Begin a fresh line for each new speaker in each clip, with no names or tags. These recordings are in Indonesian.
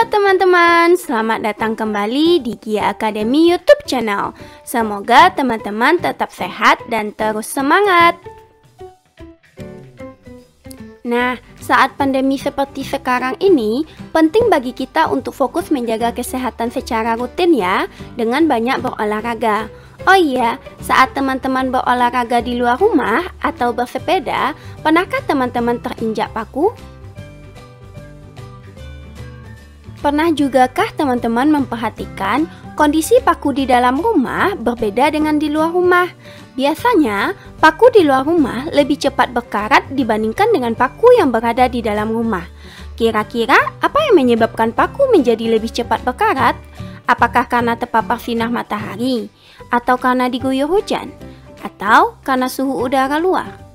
Halo teman-teman, selamat datang kembali di Gia Academy YouTube channel. Semoga teman-teman tetap sehat dan terus semangat. Nah, saat pandemi seperti sekarang ini, penting bagi kita untuk fokus menjaga kesehatan secara rutin ya, dengan banyak berolahraga. Oh iya, saat teman-teman berolahraga di luar rumah atau bersepeda, pernahkah teman-teman terinjak paku? Pernah jugakah teman-teman memperhatikan kondisi paku di dalam rumah berbeda dengan di luar rumah? Biasanya, paku di luar rumah lebih cepat berkarat dibandingkan dengan paku yang berada di dalam rumah. Kira-kira apa yang menyebabkan paku menjadi lebih cepat berkarat? Apakah karena terpapar sinar matahari? Atau karena diguyur hujan? Atau karena suhu udara luar?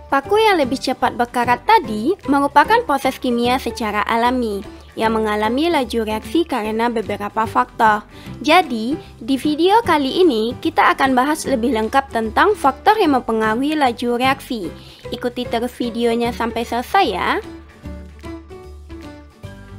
Paku yang lebih cepat berkarat tadi merupakan proses kimia secara alami yang mengalami laju reaksi karena beberapa faktor. Jadi, di video kali ini kita akan bahas lebih lengkap tentang faktor yang mempengaruhi laju reaksi. Ikuti terus videonya sampai selesai ya.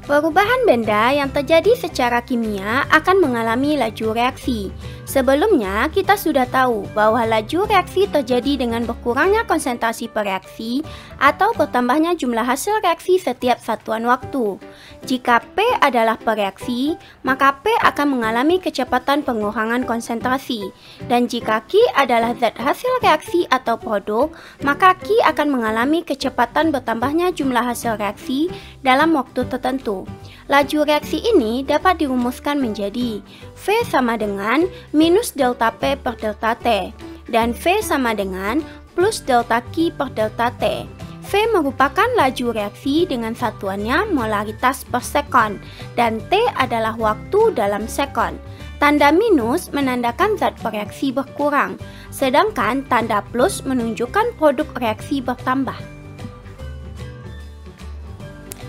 Perubahan benda yang terjadi secara kimia akan mengalami laju reaksi. Sebelumnya, kita sudah tahu bahwa laju reaksi terjadi dengan berkurangnya konsentrasi per reaksi atau bertambahnya jumlah hasil reaksi setiap satuan waktu. Jika P adalah per reaksi, maka P akan mengalami kecepatan pengurangan konsentrasi. Dan jika Q adalah zat hasil reaksi atau produk, maka Q akan mengalami kecepatan bertambahnya jumlah hasil reaksi dalam waktu tertentu. Laju reaksi ini dapat dirumuskan menjadi V sama dengan minus delta P per delta T dan V sama dengan plus delta Q per delta T. V merupakan laju reaksi dengan satuannya molaritas per sekon dan T adalah waktu dalam sekon. Tanda minus menandakan zat bereaksi berkurang, sedangkan tanda plus menunjukkan produk reaksi bertambah.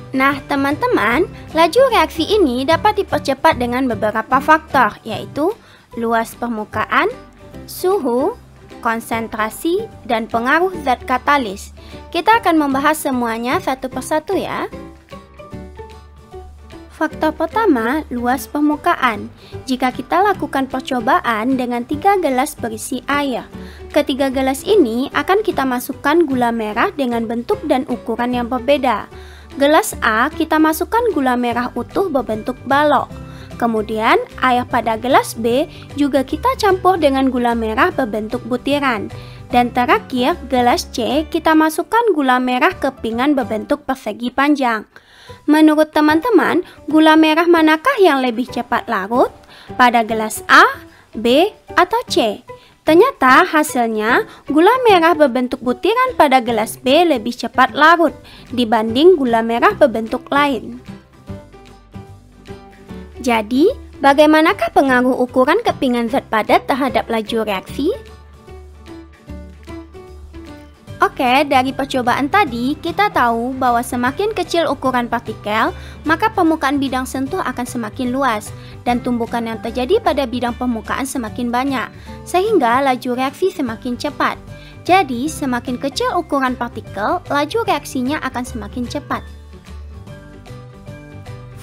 Nah, teman-teman, laju reaksi ini dapat dipercepat dengan beberapa faktor, yaitu luas permukaan, suhu, konsentrasi, dan pengaruh zat katalis. Kita akan membahas semuanya satu persatu ya. Faktor pertama, luas permukaan. Jika kita lakukan percobaan dengan 3 gelas berisi air, ketiga gelas ini akan kita masukkan gula merah dengan bentuk dan ukuran yang berbeda. Gelas A kita masukkan gula merah utuh berbentuk balok. Kemudian air pada gelas B juga kita campur dengan gula merah berbentuk butiran. Dan terakhir gelas C kita masukkan gula merah kepingan berbentuk persegi panjang. Menurut teman-teman, gula merah manakah yang lebih cepat larut? Pada gelas A, B, atau C? Ternyata hasilnya gula merah berbentuk butiran pada gelas B lebih cepat larut dibanding gula merah berbentuk lain. Jadi, bagaimanakah pengaruh ukuran kepingan zat padat terhadap laju reaksi? Oke, dari percobaan tadi kita tahu bahwa semakin kecil ukuran partikel, maka permukaan bidang sentuh akan semakin luas dan tumbukan yang terjadi pada bidang permukaan semakin banyak, sehingga laju reaksi semakin cepat. Jadi, semakin kecil ukuran partikel, laju reaksinya akan semakin cepat.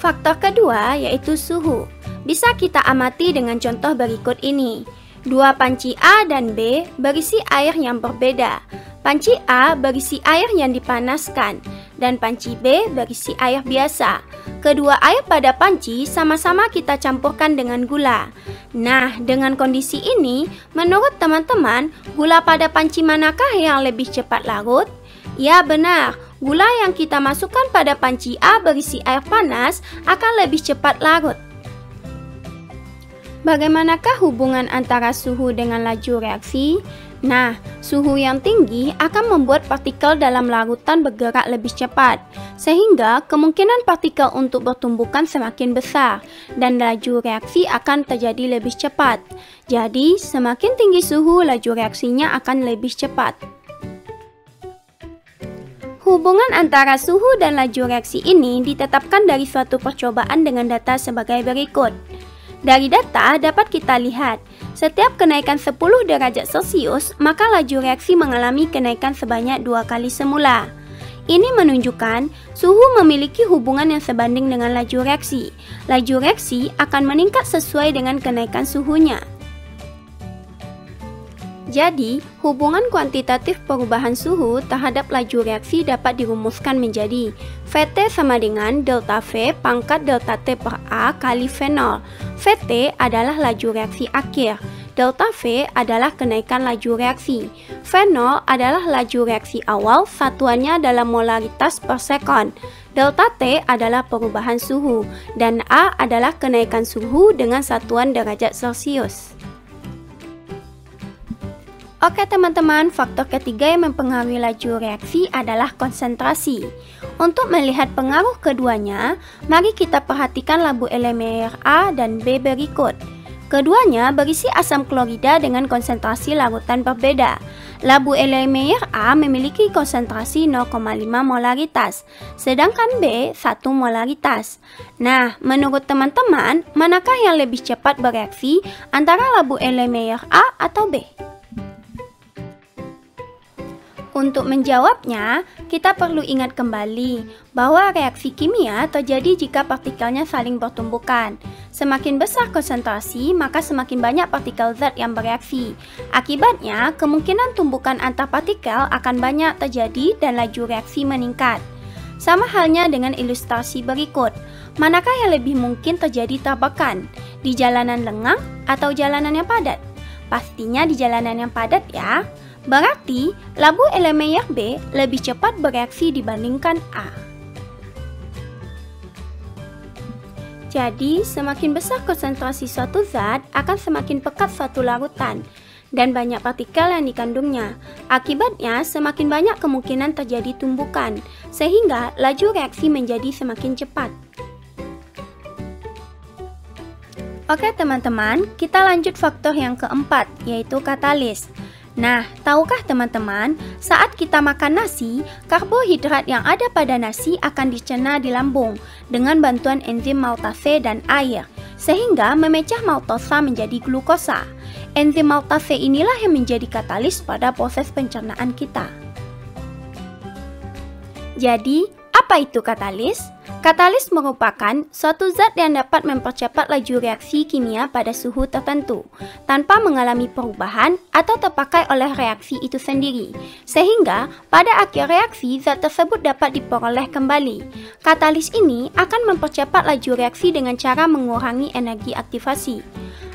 Faktor kedua yaitu suhu. Bisa kita amati dengan contoh berikut ini. Dua panci A dan B berisi air yang berbeda. Panci A berisi air yang dipanaskan dan panci B berisi air biasa. Kedua air pada panci sama-sama kita campurkan dengan gula. Nah, dengan kondisi ini, menurut teman-teman, gula pada panci manakah yang lebih cepat larut? Ya benar, gula yang kita masukkan pada panci A berisi air panas akan lebih cepat larut. Bagaimanakah hubungan antara suhu dengan laju reaksi? Nah, suhu yang tinggi akan membuat partikel dalam larutan bergerak lebih cepat, sehingga kemungkinan partikel untuk bertumbukan semakin besar, dan laju reaksi akan terjadi lebih cepat. Jadi, semakin tinggi suhu, laju reaksinya akan lebih cepat. Hubungan antara suhu dan laju reaksi ini ditetapkan dari suatu percobaan dengan data sebagai berikut. Dari data dapat kita lihat, setiap kenaikan 10 derajat Celcius, maka laju reaksi mengalami kenaikan sebanyak 2 kali semula. Ini menunjukkan suhu memiliki hubungan yang sebanding dengan laju reaksi. Laju reaksi akan meningkat sesuai dengan kenaikan suhunya. Jadi, hubungan kuantitatif perubahan suhu terhadap laju reaksi dapat dirumuskan menjadi Vt sama dengan delta V pangkat delta T per A kali V0. Vt adalah laju reaksi akhir. Delta V adalah kenaikan laju reaksi. V0 adalah laju reaksi awal, satuannya dalam molaritas per sekon. Delta T adalah perubahan suhu, dan A adalah kenaikan suhu dengan satuan derajat Celcius. Oke teman-teman, faktor ketiga yang mempengaruhi laju reaksi adalah konsentrasi. Untuk melihat pengaruh keduanya, mari kita perhatikan labu Erlenmeyer A dan B berikut. Keduanya berisi asam klorida dengan konsentrasi larutan berbeda. Labu Erlenmeyer A memiliki konsentrasi 0,5 molaritas, sedangkan B 1 molaritas. Nah, menurut teman-teman, manakah yang lebih cepat bereaksi antara labu Erlenmeyer A atau B? Untuk menjawabnya, kita perlu ingat kembali bahwa reaksi kimia terjadi jika partikelnya saling bertumbukan. Semakin besar konsentrasi, maka semakin banyak partikel zat yang bereaksi. Akibatnya, kemungkinan tumbukan antar partikel akan banyak terjadi dan laju reaksi meningkat. Sama halnya dengan ilustrasi berikut. Manakah yang lebih mungkin terjadi tabrakan? Di jalanan lengang atau jalanan yang padat? Pastinya di jalanan yang padat ya. Berarti, labu Erlenmeyer B lebih cepat bereaksi dibandingkan A. Jadi, semakin besar konsentrasi suatu zat akan semakin pekat suatu larutan dan banyak partikel yang dikandungnya. Akibatnya, semakin banyak kemungkinan terjadi tumbukan, sehingga laju reaksi menjadi semakin cepat. Oke teman-teman, kita lanjut faktor yang keempat, yaitu katalis. Nah, tahukah teman-teman, saat kita makan nasi, karbohidrat yang ada pada nasi akan dicerna di lambung dengan bantuan enzim maltase dan air, sehingga memecah maltosa menjadi glukosa. Enzim maltase inilah yang menjadi katalis pada proses pencernaan kita. Jadi, apa itu katalis? Katalis merupakan suatu zat yang dapat mempercepat laju reaksi kimia pada suhu tertentu, tanpa mengalami perubahan atau terpakai oleh reaksi itu sendiri, sehingga pada akhir reaksi zat tersebut dapat diperoleh kembali. Katalis ini akan mempercepat laju reaksi dengan cara mengurangi energi aktivasi.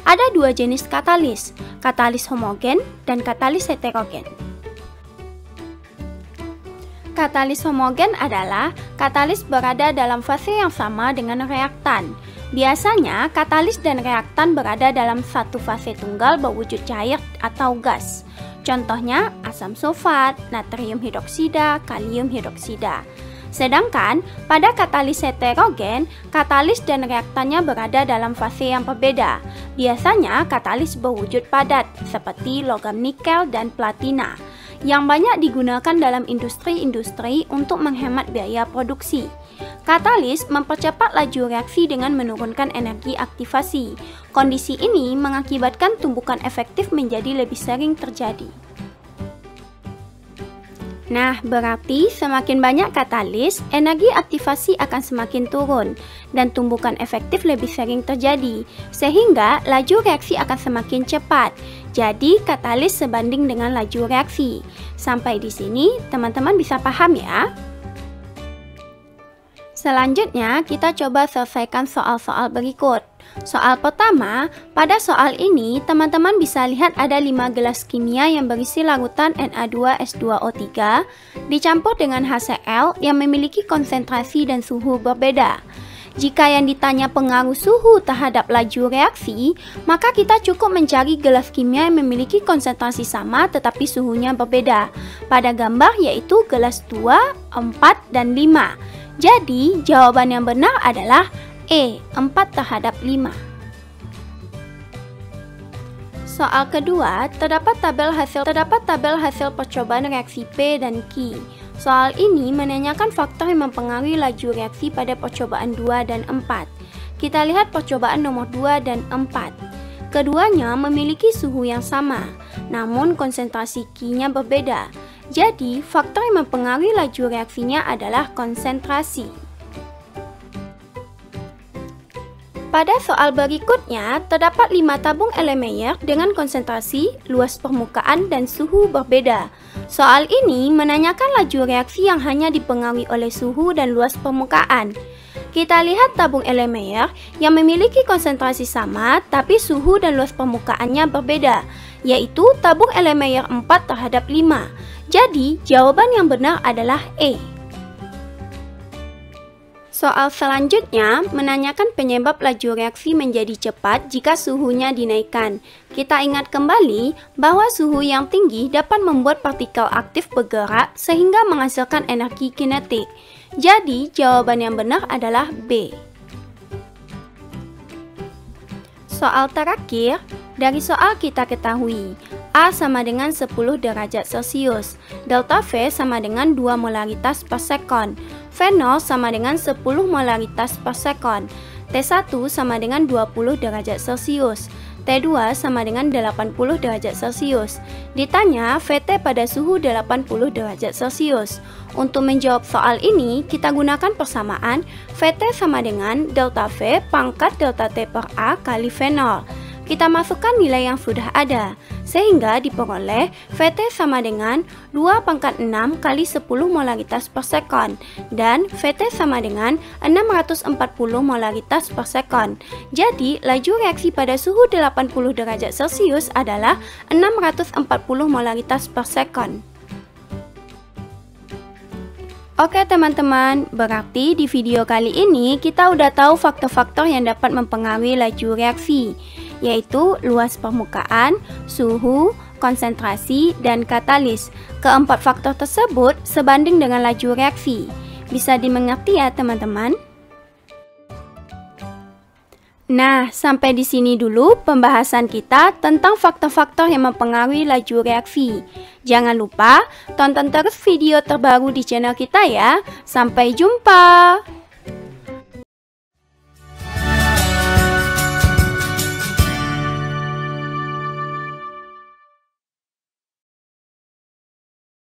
Ada dua jenis katalis homogen dan katalis heterogen. Katalis homogen adalah katalis berada dalam fase yang sama dengan reaktan. Biasanya, katalis dan reaktan berada dalam satu fase tunggal berwujud cair atau gas. Contohnya, asam sulfat, natrium hidroksida, kalium hidroksida. Sedangkan, pada katalis heterogen, katalis dan reaktannya berada dalam fase yang berbeda. Biasanya, katalis berwujud padat, seperti logam nikel dan platina, yang banyak digunakan dalam industri-industri untuk menghemat biaya produksi. Katalis mempercepat laju reaksi dengan menurunkan energi aktivasi. Kondisi ini mengakibatkan tumbukan efektif menjadi lebih sering terjadi. Nah, berarti semakin banyak katalis, energi aktivasi akan semakin turun dan tumbukan efektif lebih sering terjadi, sehingga laju reaksi akan semakin cepat. Jadi, katalis sebanding dengan laju reaksi. Sampai di sini, teman-teman bisa paham ya? Selanjutnya, kita coba selesaikan soal-soal berikut. Soal pertama, pada soal ini teman-teman bisa lihat ada 5 gelas kimia yang berisi larutan Na2S2O3 dicampur dengan HCl yang memiliki konsentrasi dan suhu berbeda. Jika yang ditanya pengaruh suhu terhadap laju reaksi, maka kita cukup mencari gelas kimia yang memiliki konsentrasi sama tetapi suhunya berbeda. Pada gambar yaitu gelas 2, 4, dan 5. Jadi, jawaban yang benar adalah E, 4 terhadap 5. Soal kedua, terdapat tabel hasil percobaan reaksi P dan Q. Soal ini menanyakan faktor yang mempengaruhi laju reaksi pada percobaan 2 dan 4. Kita lihat percobaan nomor 2 dan 4. Keduanya memiliki suhu yang sama, namun konsentrasi Q-nya berbeda. Jadi, faktor yang mempengaruhi laju reaksinya adalah konsentrasi. Pada soal berikutnya, terdapat 5 tabung Erlenmeyer dengan konsentrasi, luas permukaan, dan suhu berbeda. Soal ini menanyakan laju reaksi yang hanya dipengaruhi oleh suhu dan luas permukaan. Kita lihat tabung Erlenmeyer yang memiliki konsentrasi sama, tapi suhu dan luas permukaannya berbeda, yaitu tabung Erlenmeyer 4 terhadap 5. Jadi, jawaban yang benar adalah E. Soal selanjutnya menanyakan penyebab laju reaksi menjadi cepat jika suhunya dinaikkan. Kita ingat kembali bahwa suhu yang tinggi dapat membuat partikel aktif bergerak sehingga menghasilkan energi kinetik. Jadi, jawaban yang benar adalah B. Soal terakhir, dari soal kita ketahui A sama dengan 10 derajat Celcius, delta V sama dengan 2 molaritas per sekon, V0 sama dengan 10 molaritas per sekon, T1 sama dengan 20 derajat Celcius, T2 sama dengan 80 derajat Celcius. Ditanya VT pada suhu 80 derajat Celcius. Untuk menjawab soal ini, kita gunakan persamaan VT sama dengan delta V pangkat delta T per A kali V0. Kita masukkan nilai yang sudah ada, sehingga diperoleh VT sama dengan 2 pangkat 6 kali 10 molaritas per sekon, dan VT sama dengan 640 molaritas per sekon. Jadi, laju reaksi pada suhu 80 derajat Celcius adalah 640 molaritas per sekon. Oke teman-teman, berarti di video kali ini kita udah tahu faktor-faktor yang dapat mempengaruhi laju reaksi, yaitu luas permukaan, suhu, konsentrasi, dan katalis. Keempat faktor tersebut sebanding dengan laju reaksi. Bisa dimengerti ya teman-teman? Nah, sampai di sini dulu pembahasan kita tentang faktor-faktor yang mempengaruhi laju reaksi. Jangan lupa tonton terus video terbaru di channel kita ya. Sampai jumpa!